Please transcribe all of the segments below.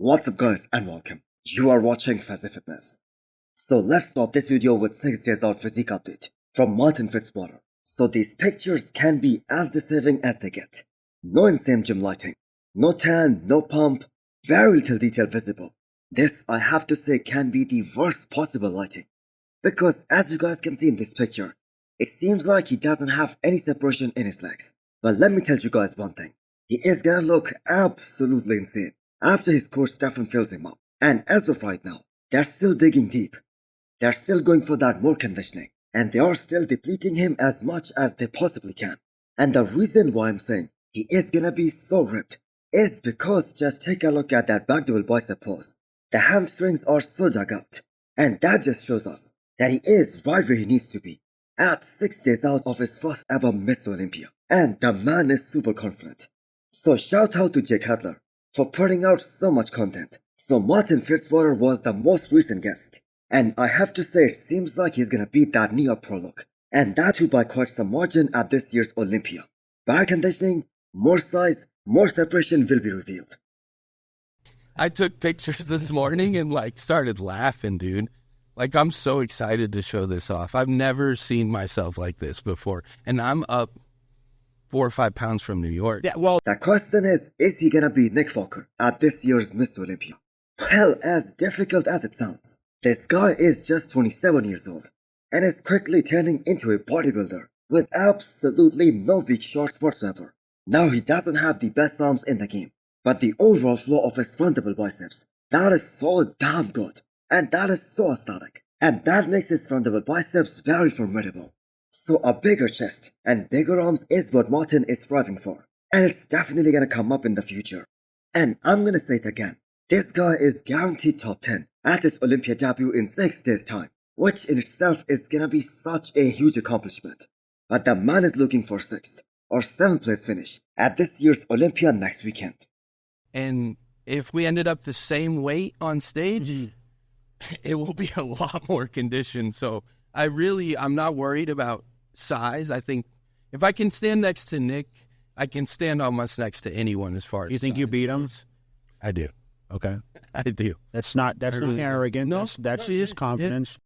What's up guys and welcome. You are watching Fazi Fitness. So let's start this video with 6 days out physique update from Martin-Fitzwater. So these pictures can be as deceiving as they get. No insane gym lighting, no tan, no pump, very little detail visible. This I have to say can be the worst possible lighting. Because as you guys can see in this picture, it seems like he doesn't have any separation in his legs. But let me tell you guys one thing. He is gonna look absolutely insane after his coach Stefan fills him up. And as of right now, they're still digging deep. They're still going for that more conditioning. And they are still depleting him as much as they possibly can. And the reason why I'm saying he is gonna be so ripped is because just take a look at that back double bicep pose. The hamstrings are so dug out. And that just shows us that he is right where he needs to be. At 6 days out of his first ever Miss Olympia. And the man is super confident. So shout out to Jake Cutler for putting out so much content. So Martin-Fitzwater was the most recent guest. And I have to say it seems like he's gonna beat that New York Pro look. And that too by quite some margin at this year's Olympia. Better conditioning, more size, more separation will be revealed. I took pictures this morning and started laughing, dude. I'm so excited to show this off. I've never seen myself like this before. And I'm up 4 or 5 pounds from New York. Yeah, well, the question is he gonna be Nick Fokker at this year's Miss Olympia? Well, as difficult as it sounds, this guy is just 27 years old and is quickly turning into a bodybuilder with absolutely no weak shorts whatsoever. Now he doesn't have the best arms in the game, but the overall flow of his front double biceps, that is so damn good. And that is so aesthetic. And that makes his front double biceps very formidable. So a bigger chest and bigger arms is what Martin is striving for. And it's definitely gonna come up in the future. And I'm gonna say it again. This guy is guaranteed top 10 at his Olympia debut in 6 days time. Which in itself is gonna be such a huge accomplishment. But the man is looking for 6th or 7th place finish at this year's Olympia next weekend. And if we ended up the same weight on stage, it will be a lot more conditioned. So I'm not worried about size. I think if I can stand next to Nick, I can stand almost next to anyone as far as You think size you beat him? goes. I do. Okay. I do. That's not really arrogant. No, That's just confidence.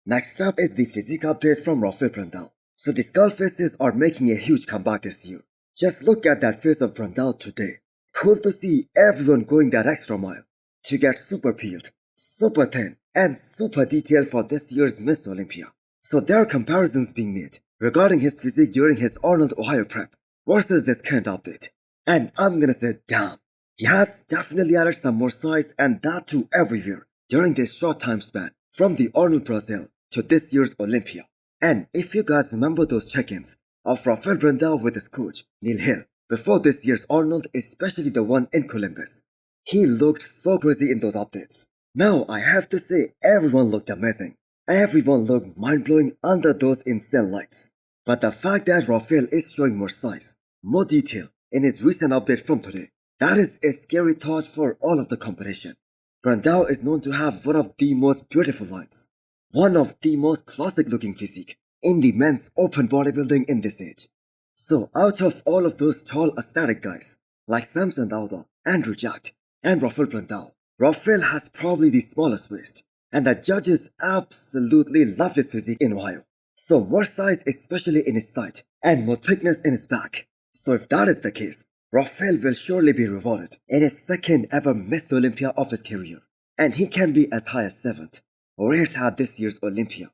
Next up is the physique update from Rafael. So the skull faces are making a huge comeback this year. Just look at that face of Brandao today. Cool to see everyone going that extra mile to get super peeled, super thin, and super detailed for this year's Miss Olympia. So there are comparisons being made regarding his physique during his Arnold Ohio prep versus this current update. And I'm gonna say damn, he has definitely added some more size and that too everywhere during this short time span from the Arnold Brazil to this year's Olympia. And if you guys remember those check-ins of Rafael Brandao with his coach Neil Hill before this year's Arnold, especially the one in Columbus, he looked so crazy in those updates. Now I have to say everyone looked amazing. Everyone looked mind-blowing under those insane lights. But the fact that Rafael is showing more size, more detail in his recent update from today, that is a scary thought for all of the competition. Brandao is known to have one of the most beautiful lines, one of the most classic looking physique in the men's open bodybuilding in this age. So out of all of those tall aesthetic guys like Samson Dauda, Andrew Jack, and Rafael Brandao, Rafael has probably the smallest waist, and the judges absolutely love his physique in Ohio. So more size especially in his side, and more thickness in his back. So if that is the case, Rafael will surely be rewarded in his second ever Miss Olympia of his career. And he can be as high as 7th or 8th at this year's Olympia.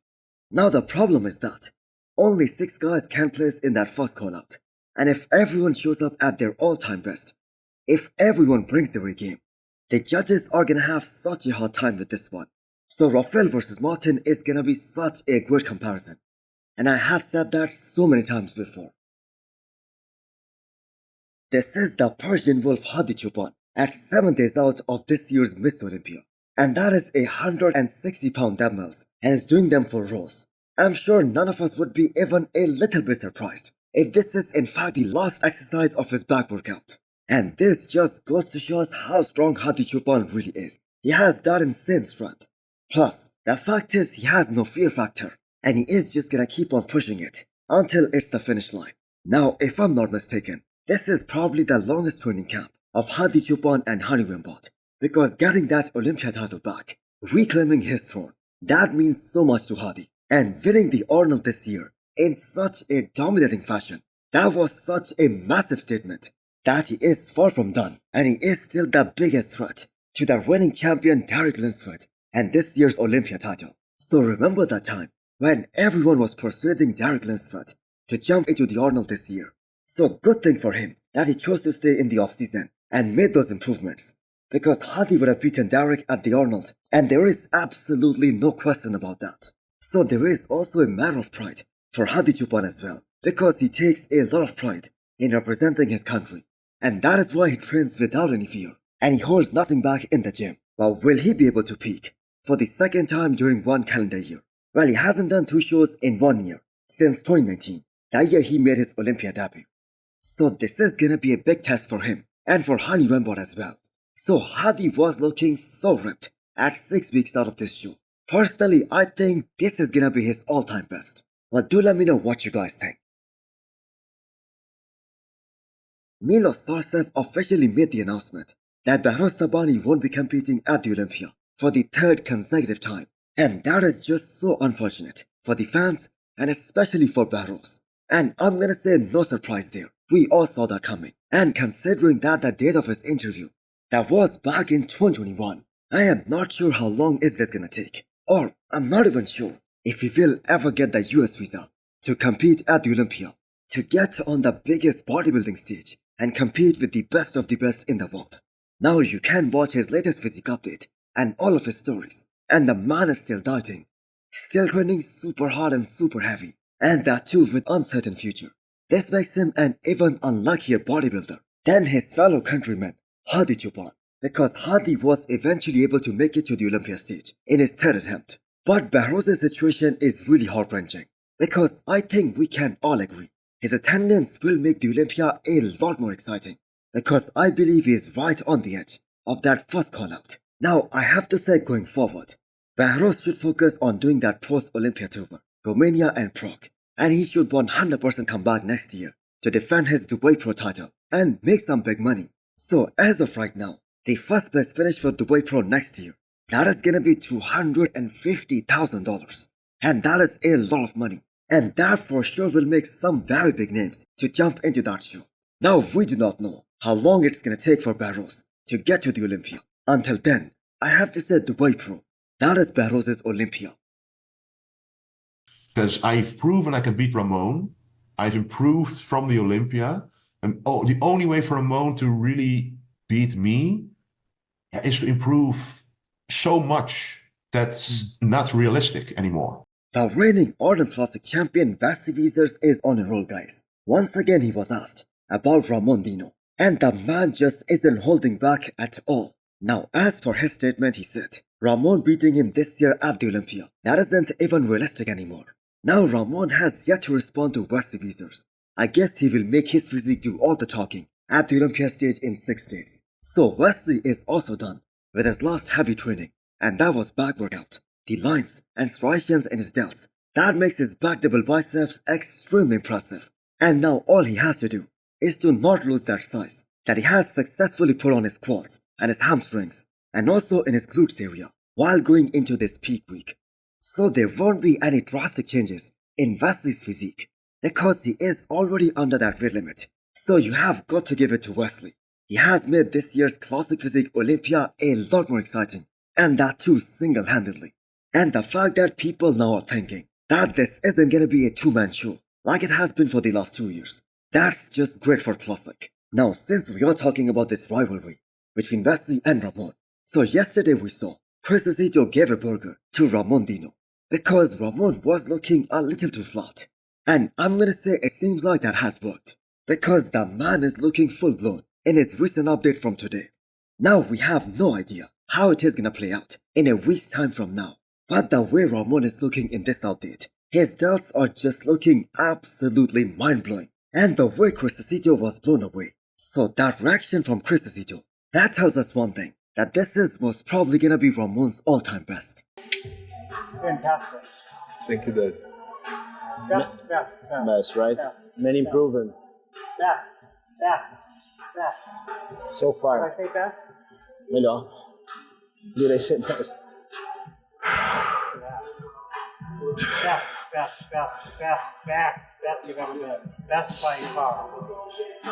Now the problem is that only 6 guys can place in that first call out. And if everyone shows up at their all-time best, if everyone brings their A game, the judges are gonna have such a hard time with this one. So Rafael versus Martin is gonna be such a good comparison. And I have said that so many times before. This is the Persian Wolf Hadi Chupan at 7 days out of this year's Miss Olympia. And that is 160-pound dumbbells and is doing them for rows. I'm sure none of us would be even a little bit surprised if this is in fact the last exercise of his back workout. And this just goes to show us how strong Hadi Chupan really is. He has that insane strength. Plus, the fact is he has no fear factor, and he is just gonna keep on pushing it until it's the finish line. Now, if I'm not mistaken, this is probably the longest training camp of Hadi Chupan and Hani Rambot, because getting that Olympia title back, reclaiming his throne, that means so much to Hadi. And winning the Arnold this year in such a dominating fashion, that was such a massive statement that he is far from done and he is still the biggest threat to the reigning champion Derek Lunsford and this year's Olympia title. So remember that time when everyone was persuading Derek Lunsford to jump into the Arnold this year. So good thing for him that he chose to stay in the off-season and made those improvements, because Hadi would have beaten Derek at the Arnold, and there is absolutely no question about that. So there is also a matter of pride for Hadi Chupan as well, because he takes a lot of pride in representing his country, and that is why he trains without any fear, and he holds nothing back in the gym. But will he be able to peak for the second time during one calendar year? Well, he hasn't done 2 shows in 1 year since 2019, that year he made his Olympia debut. So this is gonna be a big test for him and for Hani Rambod as well. So Hadi was looking so ripped at 6 weeks out of this show. Personally, I think this is gonna be his all-time best. But do let me know what you guys think. Milos Sarcev officially made the announcement that Behrooz Hadi won't be competing at the Olympia for the 3rd consecutive time. And that is just so unfortunate for the fans and especially for Behrooz. And I'm gonna say no surprise there. We all saw that coming. And considering that the date of his interview, that was back in 2021, I am not sure how long is this gonna take. Or I'm not even sure if he will ever get the US visa to compete at the Olympia, to get on the biggest bodybuilding stage and compete with the best of the best in the world. Now you can watch his latest physique update and all of his stories, and the man is still dieting, still training super hard and super heavy, and that too with uncertain future. This makes him an even unluckier bodybuilder than his fellow countryman Hadi Chupan, because Hadi was eventually able to make it to the Olympia stage in his 3rd attempt. But Behrouz's situation is really heart-wrenching, because I think we can all agree his attendance will make the Olympia a lot more exciting, because I believe he is right on the edge of that first call-out. Now I have to say, going forward, Behrooz should focus on doing that post-Olympia tour, Romania and Prague, and he should 100% come back next year to defend his Dubai Pro title and make some big money. So as of right now, the first place finish for Dubai Pro next year, that is gonna be $250,000, and that is a lot of money, and that for sure will make some very big names to jump into that show. Now we do not know how long it's gonna take for Behrooz to get to the Olympia. Until then, I have to say Dubai Pro, that is Behrouz's Olympia. Because I've proven I can beat Ramon. I've improved from the Olympia. And the only way for Ramon to really beat me is to improve so much that's not realistic anymore. The reigning Arnold Classic champion Wesley is on a roll, guys. Once again he was asked about Ramon Dino, and the man just isn't holding back at all. Now as for his statement, he said, Ramon beating him this year at the Olympia, that isn't even realistic anymore. Now Ramon has yet to respond to Wesley Weezer's. I guess he will make his physique do all the talking at the Olympia stage in 6 days. So Wesley is also done with his last heavy training, and that was back workout. The lines and striations in his delts, that makes his back double biceps extremely impressive. And now all he has to do is to not lose that size that he has successfully put on his quads and his hamstrings, and also in his glutes area while going into this peak week. So there won't be any drastic changes in Wesley's physique, because he is already under that weight limit. So you have got to give it to Wesley. He has made this year's Classic Physique Olympia a lot more exciting, and that too single-handedly. And the fact that people now are thinking that this isn't gonna be a 2-man show like it has been for the last 2 years, that's just great for Classic. Now since we are talking about this rivalry between Wesley and Ramon, so yesterday we saw Chris Zito gave a burger to Ramon Dino because Ramon was looking a little too flat. And I'm gonna say it seems like that has worked, because the man is looking full blown in his recent update from today. Now we have no idea how it is gonna play out in a week's time from now, but the way Ramon is looking in this update, his delts are just looking absolutely mind-blowing, and the way Chris Zito was blown away. So that reaction from Chris Zito, that tells us one thing, that this is most probably gonna be Ramon's all-time best. Fantastic. Thank you, Dad. Best. Best, right? Best. Many improvement Best. so Did I far. say best? Melhor. Did I say best? Best you've ever been. Best by far.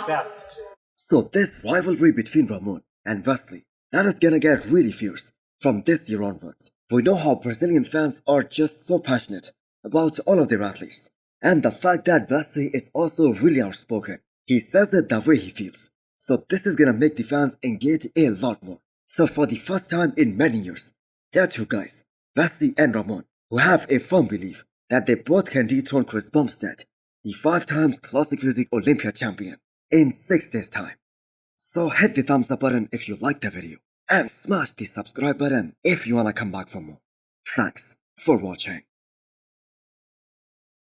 Best. So this rivalry between Ramon and Wesley, that is gonna get really fierce from this year onwards. We know how Brazilian fans are just so passionate about all of their athletes. And the fact that Wesley is also really outspoken. He says it the way he feels. So this is gonna make the fans engage a lot more. So for the first time in many years, there are two guys, Wesley and Ramon, who have a firm belief that they both can dethrone Chris Bumstead, the 5 times Classic Physique Olympia champion, in 6 days time. So hit the thumbs up button if you liked the video, and smash the subscribe button if you wanna come back for more. Thanks for watching.